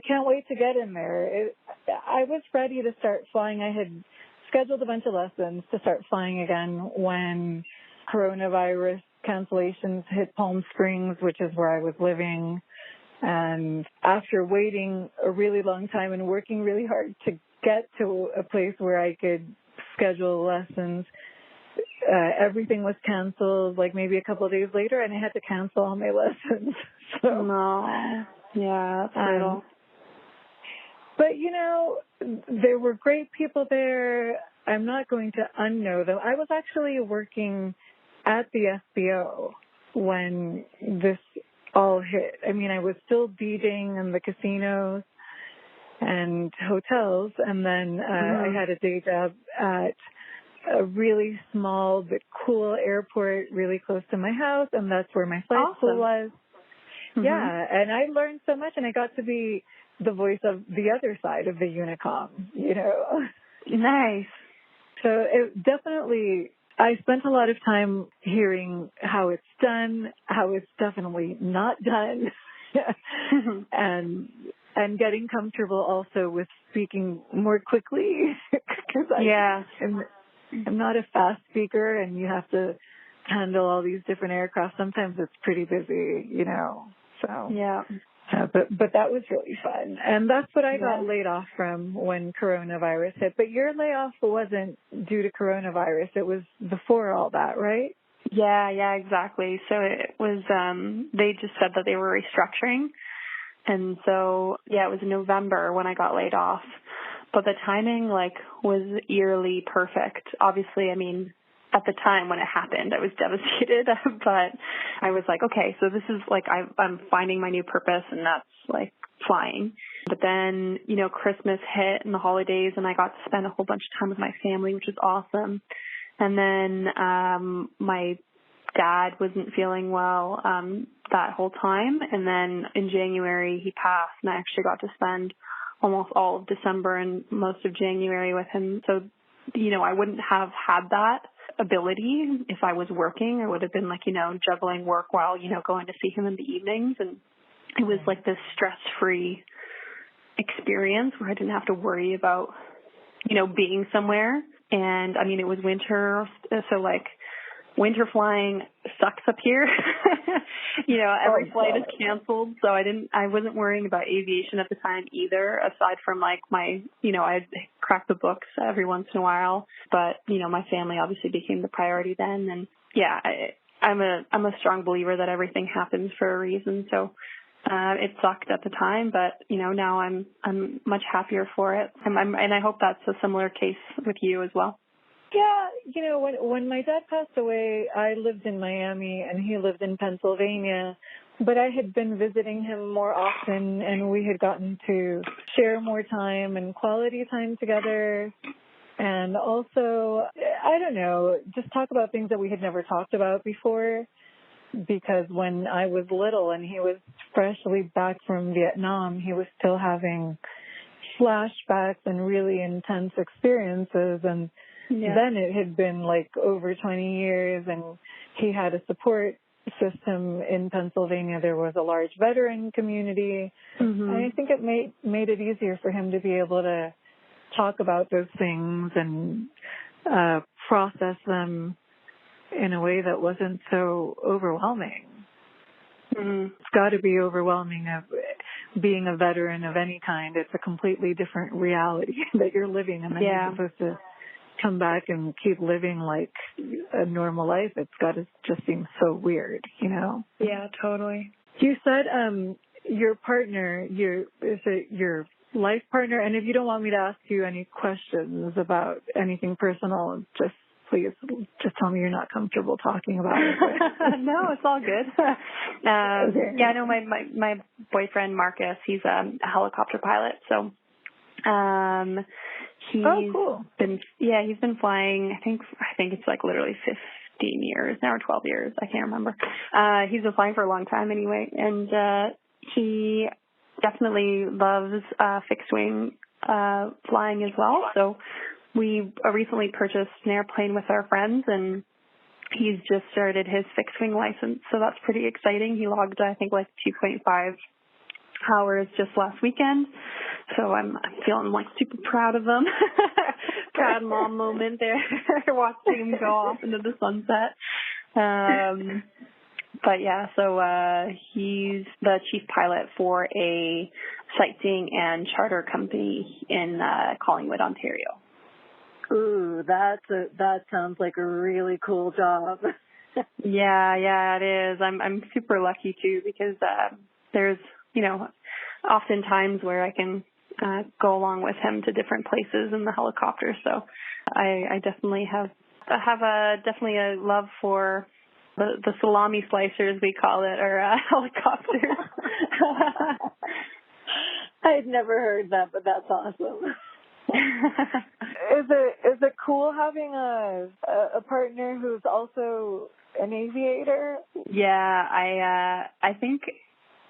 can't wait to get in there. I was ready to start flying. I had scheduled a bunch of lessons to start flying again when coronavirus cancellations hit Palm Springs, which is where I was living. And after waiting a really long time and working really hard to get to a place where I could schedule lessons, everything was canceled like maybe a couple of days later, and I had to cancel all my lessons. So, no. Yeah, that's brutal. But, there were great people there. I'm not going to unknow them. I was actually working at the SBO when this all hit. I mean, I was still DJing in the casinos and hotels, and then I had a day job at a really small but cool airport really close to my house, and that's where my flight school was. Mm-hmm. Yeah, and I learned so much, and I got to be the voice of the other side of the Unicom, Nice. So it definitely, I spent a lot of time hearing how it's done, how it's definitely not done, and getting comfortable also with speaking more quickly because I'm not a fast speaker, and you have to handle all these different aircraft. Sometimes it's pretty busy, So yeah. But that was really fun. And that's what I got laid off from when coronavirus hit. But your layoff wasn't due to coronavirus. It was before all that, right? Yeah, exactly. So it was, they just said that they were restructuring. And so, it was November when I got laid off. But the timing, was eerily perfect. Obviously, I mean, at the time when it happened, I was devastated, but I was like, okay, so this is I'm finding my new purpose, and that's flying. But then, Christmas hit and the holidays, and I got to spend a whole bunch of time with my family, which was awesome. And then, my dad wasn't feeling well, that whole time. And then in January he passed, and I actually got to spend almost all of December and most of January with him. So, I wouldn't have had that ability if I was working. I would have been juggling work while, going to see him in the evenings. And it was this stress-free experience where I didn't have to worry about, being somewhere. And I mean, it was winter. So winter flying sucks up here. Every flight is canceled. So I wasn't worrying about aviation at the time either, aside from my, I'd crack the books every once in a while. But, my family obviously became the priority then. And I'm a strong believer that everything happens for a reason. So, it sucked at the time, but, now I'm much happier for it. And I hope that's a similar case with you as well. Yeah, when my dad passed away, I lived in Miami and he lived in Pennsylvania, but I had been visiting him more often, and we had gotten to share more time and quality time together. And also, I don't know, just talk about things that we had never talked about before, because when I was little and he was freshly back from Vietnam, he was still having flashbacks and really intense experiences, and then it had been over 20 years, and he had a support system in Pennsylvania. There was a large veteran community. Mm-hmm. And I think it made it easier for him to be able to talk about those things and process them in a way that wasn't so overwhelming. It's got to be overwhelming of being a veteran of any kind. It's a completely different reality that you're living, and then you're supposed to come back and keep living like a normal life. It's got to just seem so weird, you know? Yeah, totally. You said your partner, is it your life partner? And if you don't want me to ask you any questions about anything personal, please just tell me you're not comfortable talking about it. No, it's all good. Okay. Yeah, no, my boyfriend Marcus, he's a helicopter pilot, so he's cool. he's been flying. I think it's like literally 15 years now or 12 years. I can't remember. He's been flying for a long time anyway, and he definitely loves fixed wing flying as well. So we recently purchased an airplane with our friends, and he's just started his fixed wing license. So that's pretty exciting. He logged, I think, like 2.5 hours just last weekend. So I'm feeling like super proud of them. Proud mom moment there, watching him go off into the sunset. But yeah, so he's the chief pilot for a sightseeing and charter company in Collingwood, Ontario. Ooh, that sounds like a really cool job. Yeah, it is. I'm super lucky too, because there's, often times where I can go along with him to different places in the helicopter. So I definitely have definitely a love for the salami slicers, we call it, or helicopters. I'd never heard that, but that's awesome. Is it cool having a partner who's also an aviator? Yeah, I think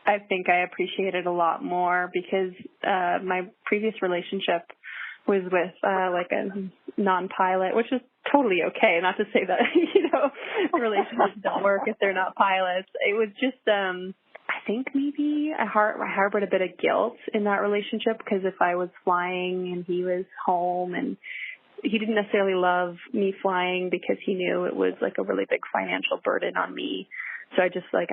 I appreciate it a lot more, because my previous relationship was with like a non-pilot, which is totally okay. Not to say that relationships don't work if they're not pilots. It was just I think maybe I harbored a bit of guilt in that relationship, because if I was flying and he was home, and he didn't necessarily love me flying because he knew it was like a really big financial burden on me. So I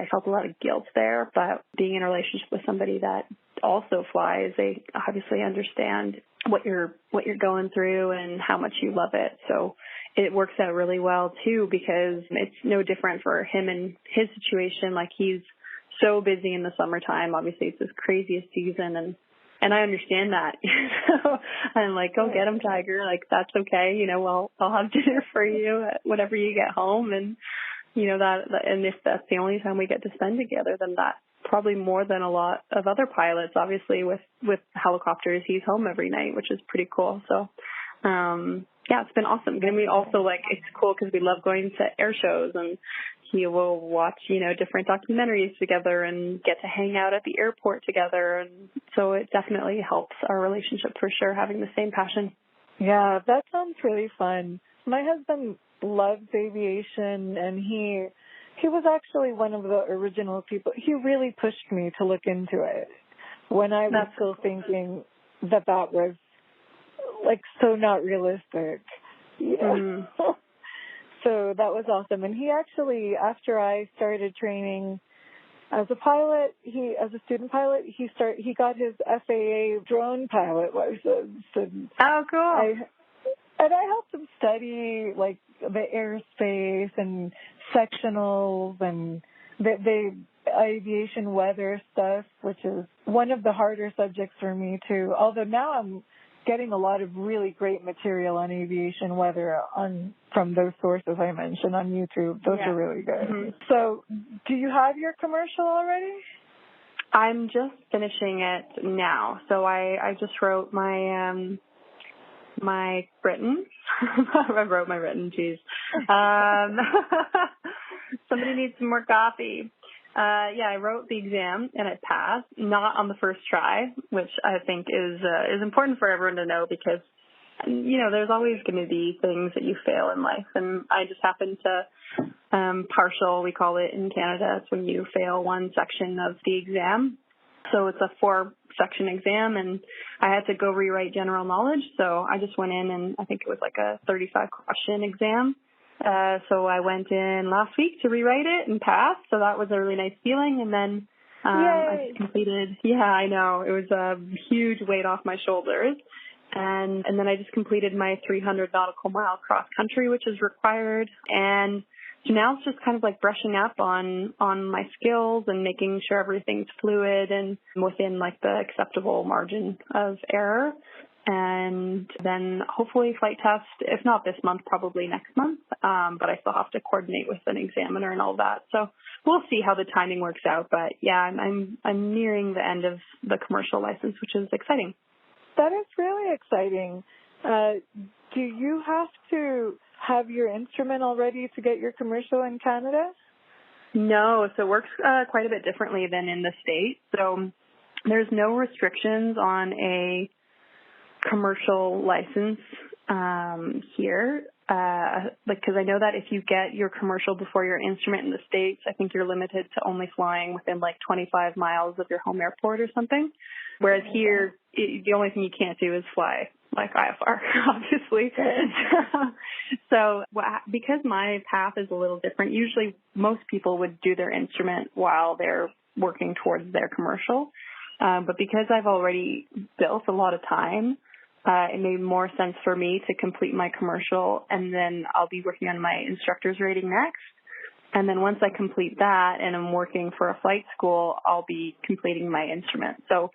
felt a lot of guilt there. But being in a relationship with somebody that also flies, they obviously understand what you're going through and how much you love it. So it works out really well too, because it's no different for him and his situation. Like, he's so busy in the summertime. Obviously, it's his craziest season, and I understand that. So I'm like, go get him, Tiger. Like, that's okay. I'll have dinner for you whenever you get home, and and if that's the only time we get to spend together, then that's probably more than a lot of other pilots. Obviously, with helicopters, he's home every night, which is pretty cool. So, yeah, it's been awesome. And we also it's cool because we love going to air shows, and he will watch, different documentaries together and get to hang out at the airport together. And so it definitely helps our relationship for sure, having the same passion. Yeah, that sounds really fun. My husband loves aviation, and he was actually one of the original people. He really pushed me to look into it when I was still thinking that was like so not realistic. Yeah. So that was awesome. And he actually, after I started training as a pilot, as a student pilot, he got his FAA drone pilot license. And oh, cool. I helped him study like the airspace and sectionals and the aviation weather stuff, which is one of the harder subjects for me too. Although now I'm getting a lot of really great material on aviation weather from those sources I mentioned on YouTube. Those are really good. Mm-hmm. So do you have your commercial already? I'm just finishing it now. So I just wrote my written. I wrote my written, geez. Somebody needs some more coffee. I wrote the exam and it passed, not on the first try, which I think is important for everyone to know, because, there's always going to be things that you fail in life. And I just happened to, partial, we call it in Canada. It's when you fail one section of the exam. So it's a section exam, and I had to go rewrite general knowledge. So I just went in, and I think it was like a 35 question exam. So I went in last week to rewrite it and pass. So that was a really nice feeling. And then I just completed, I know, it was a huge weight off my shoulders. And then I just completed my 300 nautical mile cross country, which is required. And so now it's just kind of like brushing up on my skills and making sure everything's fluid and within like the acceptable margin of error. And then hopefully flight test, if not this month, probably next month. But I still have to coordinate with an examiner and all that. So we'll see how the timing works out. But yeah, I'm nearing the end of the commercial license, which is exciting. That is really exciting. Do you have to have your instrument all ready to get your commercial in Canada? No, so it works quite a bit differently than in the States. So there's no restrictions on a commercial license here. Because I know that if you get your commercial before your instrument in the States, I think you're limited to only flying within like 25 miles of your home airport or something. Whereas here, the only thing you can't do is fly like IFR, obviously. So because my path is a little different, usually most people would do their instrument while they're working towards their commercial. But because I've already built a lot of time, it made more sense for me to complete my commercial, and then I'll be working on my instructor's rating next. And then once I complete that and I'm working for a flight school, I'll be completing my instrument. So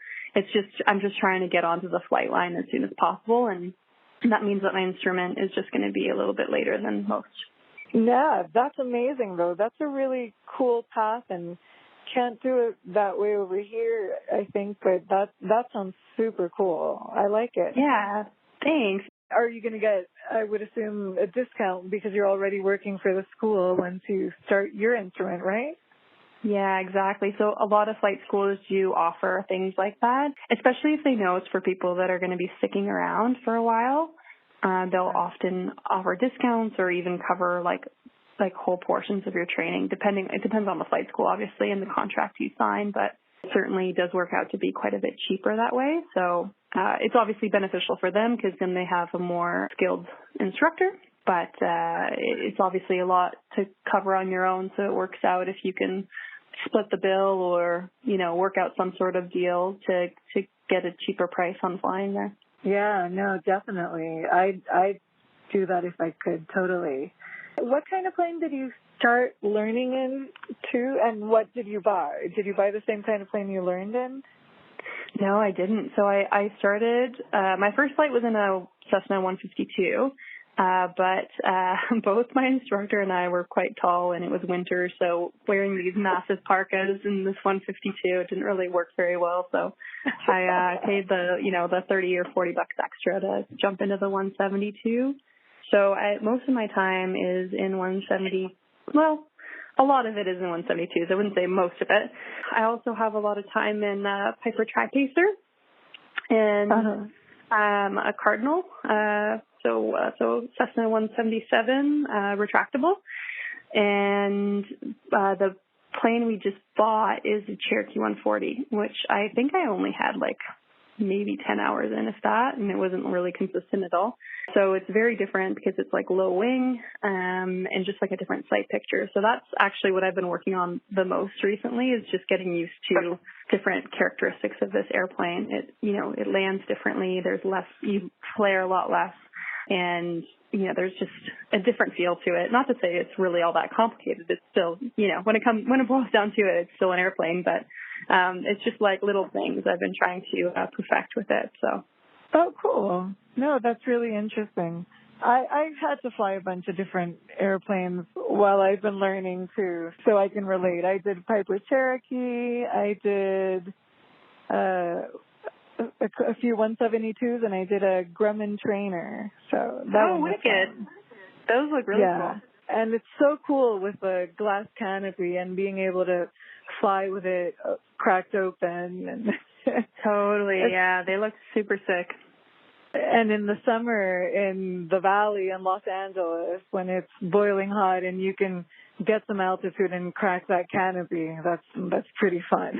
I'm just trying to get onto the flight line as soon as possible. And that means that my instrument is just going to be a little bit later than most. Yeah, that's amazing though. That's a really cool path, and can't do it that way over here, I think, but that sounds super cool. I like it. Yeah, thanks. Are you going to get, I would assume, a discount because you're already working for the school once you start your instrument, right? Yeah, exactly. So a lot of flight schools do offer things like that, especially if they know it's for people that are going to be sticking around for a while. They'll often offer discounts or even cover like whole portions of your training, it depends on the flight school, obviously, and the contract you sign, but it certainly does work out to be quite a bit cheaper that way. So it's obviously beneficial for them because then they have a more skilled instructor, but it's obviously a lot to cover on your own, so it works out if you can split the bill or, work out some sort of deal to get a cheaper price on flying there. Yeah, no, definitely. I'd do that if I could, totally. What kind of plane did you start learning in too, and what did you buy? Did you buy the same kind of plane you learned in? No, I didn't. So I started, my first flight was in a Cessna 152, but both my instructor and I were quite tall and it was winter, so wearing these massive parkas in this 152 didn't really work very well. So I paid the 30 or 40 bucks extra to jump into the 172. So most of my time is in 170. Well, a lot of it is in 172s. I wouldn't say most of it. I also have a lot of time in Piper Tri-Pacer and a Cardinal. So Cessna 177 retractable. And the plane we just bought is a Cherokee 140, which I think I only had like maybe 10 hours in, if that, and it wasn't really consistent at all. So it's very different because it's like low wing and just like a different sight picture. So that's actually what I've been working on the most recently, is just getting used to different characteristics of this airplane. It lands differently. There's less, you flare a lot less, and there's just a different feel to it. Not to say it's really all that complicated. It's still, when it boils down to it, it's still an airplane, but it's just like little things I've been trying to perfect with it. So. Oh, cool. No, that's really interesting. I've had to fly a bunch of different airplanes while I've been learning too, so I can relate. I did Piper Cherokee. I did a few 172s, and I did a Grumman Trainer. So that one was wicked. fun. Those look really cool. And it's so cool with the glass canopy and being able to fly with it cracked open. And totally, yeah. They look super sick. And in the summer in the valley in Los Angeles, when it's boiling hot and you can get some altitude and crack that canopy, that's pretty fun.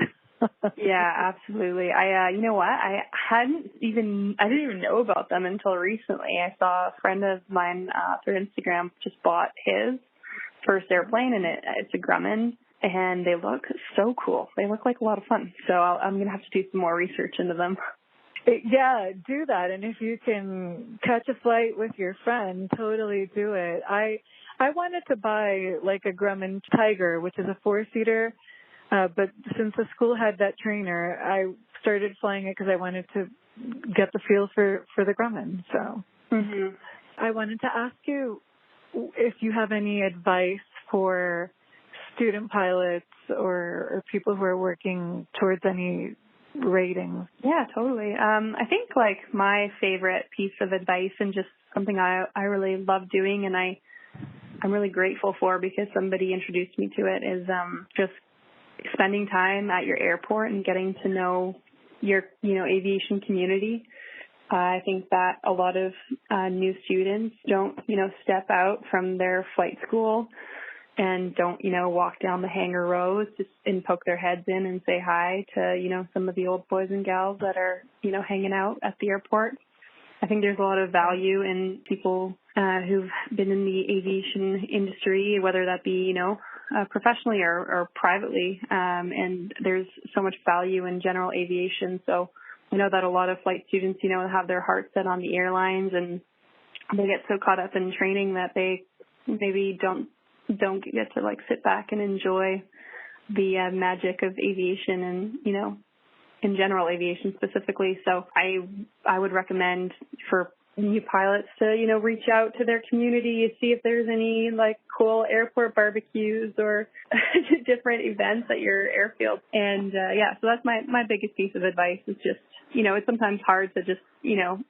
Yeah, absolutely. You know what? I didn't even know about them until recently. I saw a friend of mine through Instagram just bought his first airplane, and it's a Grumman, and they look so cool. They look like a lot of fun. So I'm going to have to do some more research into them. Yeah, do that. And if you can catch a flight with your friend, totally do it. I wanted to buy like a Grumman Tiger, which is a 4-seater. But since the school had that trainer, I started flying it because I wanted to get the feel for the Grumman. So I wanted to ask you if you have any advice for student pilots or people who are working towards any ratings. Yeah, totally. I think like my favorite piece of advice and just something I really love doing and I'm really grateful for because somebody introduced me to it is just spending time at your airport and getting to know your, aviation community. I think that a lot of new students don't, step out from their flight school and don't, walk down the hangar rows just and poke their heads in and say hi to, some of the old boys and gals that are, hanging out at the airport. I think there's a lot of value in people who've been in the aviation industry, whether that be, professionally or privately. And there's so much value in general aviation. So I know that a lot of flight students, have their heart set on the airlines and they get so caught up in training that they maybe don't get to like sit back and enjoy the magic of aviation and, in general aviation specifically. So I would recommend for new pilots to, reach out to their community, see if there's any like cool airport barbecues or different events at your airfield. And so that's my biggest piece of advice is just, it's sometimes hard to just,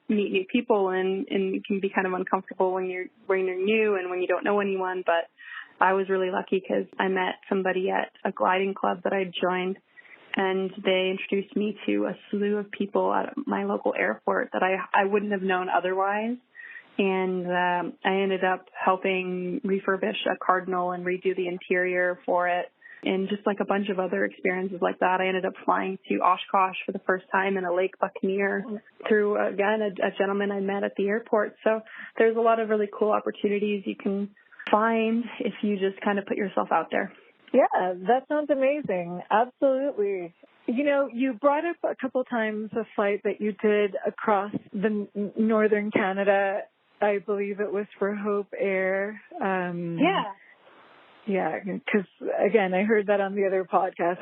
meet new people and it can be kind of uncomfortable when you're new and when you don't know anyone. But I was really lucky because I met somebody at a gliding club that I joined, and they introduced me to a slew of people at my local airport that I wouldn't have known otherwise. And I ended up helping refurbish a Cardinal and redo the interior for it. And just like a bunch of other experiences like that, I ended up flying to Oshkosh for the first time in a Lake Buccaneer through, again, a gentleman I met at the airport. So there's a lot of really cool opportunities you can find if you just kind of put yourself out there. Yeah, that sounds amazing. Absolutely. You brought up a couple times a flight that you did across the northern Canada. I believe it was for Hope Air. Yeah, because, again, I heard that on the other podcast.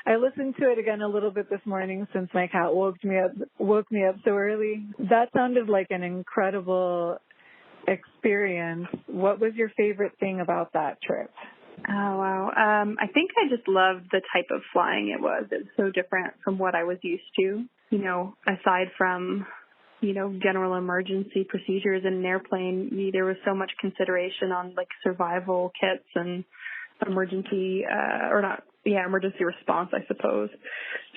I listened to it again a little bit this morning since my cat woke me up so early. That sounded like an incredible experience. What was your favorite thing about that trip? Oh, wow. I think I just loved the type of flying it was. It's so different from what I was used to. Aside from, general emergency procedures in an airplane, there was so much consideration on like survival kits and emergency response, I suppose.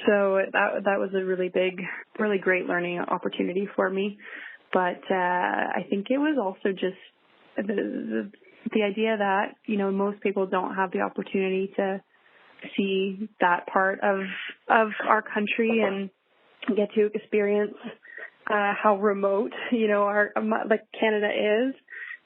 So that was a really big, really great learning opportunity for me. But I think it was also just the idea that, most people don't have the opportunity to see that part of our country and get to experience how remote, like Canada is.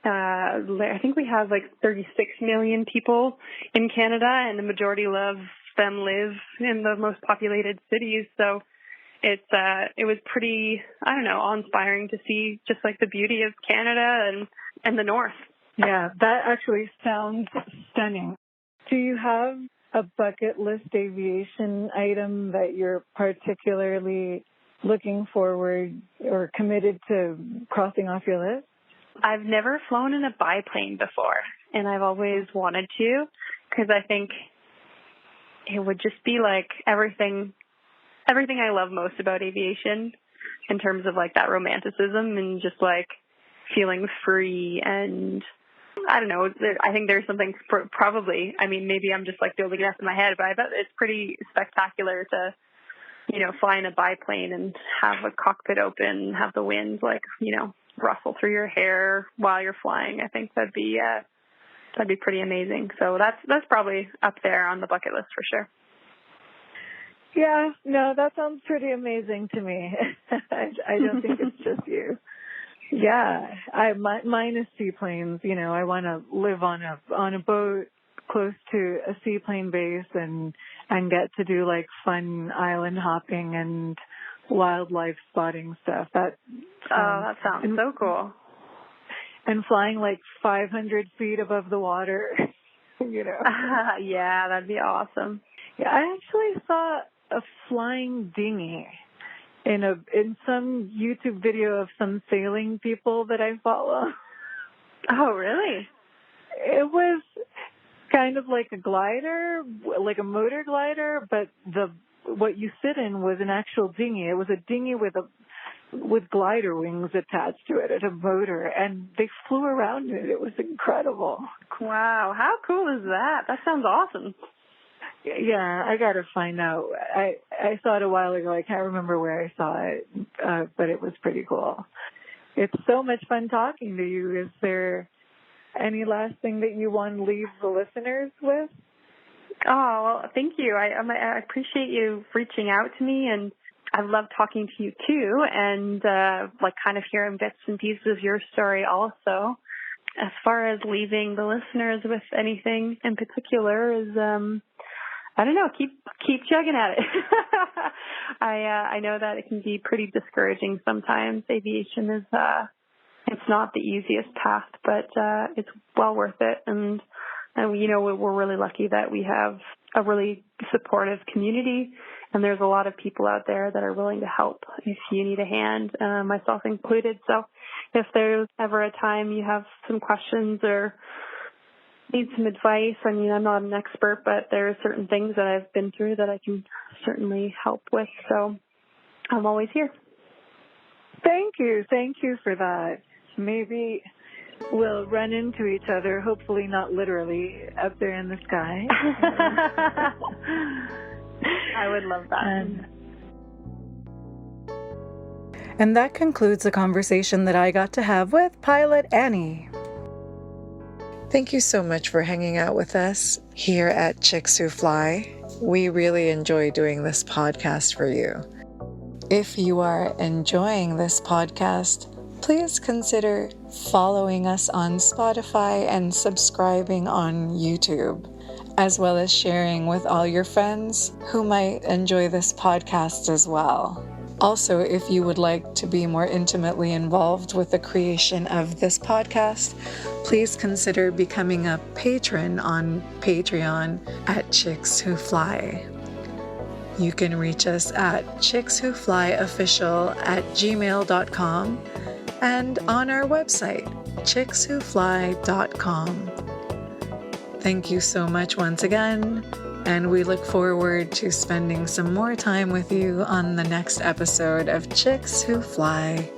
I think we have like 36 million people in Canada, and the majority of them live in the most populated cities. So it was pretty, awe-inspiring to see just like the beauty of Canada and the North. Yeah, that actually sounds stunning. Do you have a bucket list aviation item that you're particularly looking forward or committed to crossing off your list? I've never flown in a biplane before, and I've always wanted to because I think it would just be like everything I love most about aviation in terms of like that romanticism and just like feeling free. And I don't know, I think there's something probably, maybe I'm just like building it up in my head, but I bet it's pretty spectacular to, fly in a biplane and have a cockpit open, have the wind like, rustle through your hair while you're flying. I think that'd be pretty amazing. So that's probably up there on the bucket list for sure. Yeah, no, that sounds pretty amazing to me. I don't think it's just you. Yeah, mine is seaplanes. You know, I want to live on a boat close to a seaplane base and get to do like fun island hopping and wildlife spotting stuff. That sounds so cool. And flying like 500 feet above the water, you know. Yeah, that'd be awesome. Yeah, I actually saw a flying dinghy in some YouTube video of some sailing people that I follow. Oh, really? It was kind of like a glider, like a motor glider, but what you sit in was an actual dinghy. It was a dinghy with glider wings attached to it and a motor, and they flew around in it. It was incredible. Wow, how cool is that? That sounds awesome. Yeah, I got to find out. I saw it a while ago. I can't remember where I saw it, but it was pretty cool. It's so much fun talking to you. Is there any last thing that you want to leave the listeners with? Oh, well, thank you. I appreciate you reaching out to me, and I love talking to you too, and like kind of hearing bits and pieces of your story also. As far as leaving the listeners with anything in particular is, I don't know, keep chugging at it. I know that it can be pretty discouraging sometimes. Aviation is it's not the easiest path, but it's well worth it. And you know, we're really lucky that we have a really supportive community, and there's a lot of people out there that are willing to help if you need a hand, myself included. So if there's ever a time you have some questions or need some advice, I mean, I'm not an expert, but there are certain things that I've been through that I can certainly help with. So I'm always here. Thank you. Thank you for that. Maybe we'll run into each other, hopefully not literally, up there in the sky. I would love that. And that concludes the conversation that I got to have with pilot Annie. Thank you so much for hanging out with us here at Chicks Who Fly. We really enjoy doing this podcast for you. If you are enjoying this podcast, please consider following us on Spotify and subscribing on YouTube, as well as sharing with all your friends who might enjoy this podcast as well. Also, if you would like to be more intimately involved with the creation of this podcast, please consider becoming a patron on Patreon at Chicks Who Fly. You can reach us at chickswhoflyofficial@gmail.com and on our website, chickswhofly.com. Thank you so much once again, and we look forward to spending some more time with you on the next episode of Chicks Who Fly.